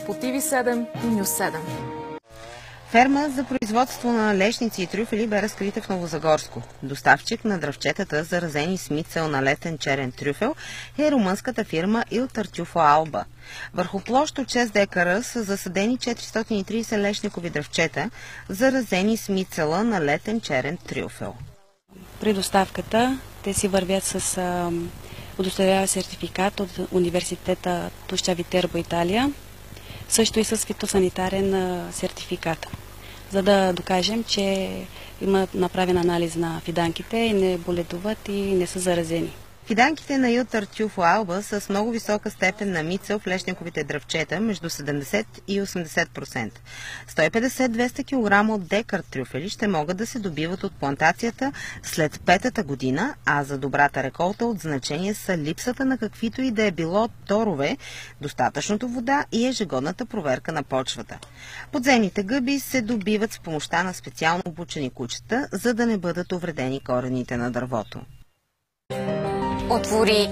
по TV7 и Нюс 7. Ферма за производство на лешници и трюфели бе разкрита в Новозагорско. Доставчик на дръвчетата, заразени с мицел на летен черен трюфел, е румънската фирма Il Tartufo Alba. Върху площ от 6 декара са засадени 430 лешникови дръвчета, заразени с мицела на летен черен трюфел. При доставката те си вървят с удостоверява сертификат от университета Тушча Витербо, Италия, също и с фитосанитарен сертификат, за да докажем, че има направен анализ на фиданките и не боледуват и не са заразени. Фиданките на Il Tartufo Alba са с много висока степен на мицел в лешниковите дръвчета, между 70 и 80%. 150-200 кг от декар трюфели ще могат да се добиват от плантацията след 5-та година, а за добрата реколта от значение са липсата на каквито и да е било торове, достатъчното вода и ежегодната проверка на почвата. Подземните гъби се добиват с помощта на специално обучени кучета, за да не бъдат увредени корените на дървото. Отвори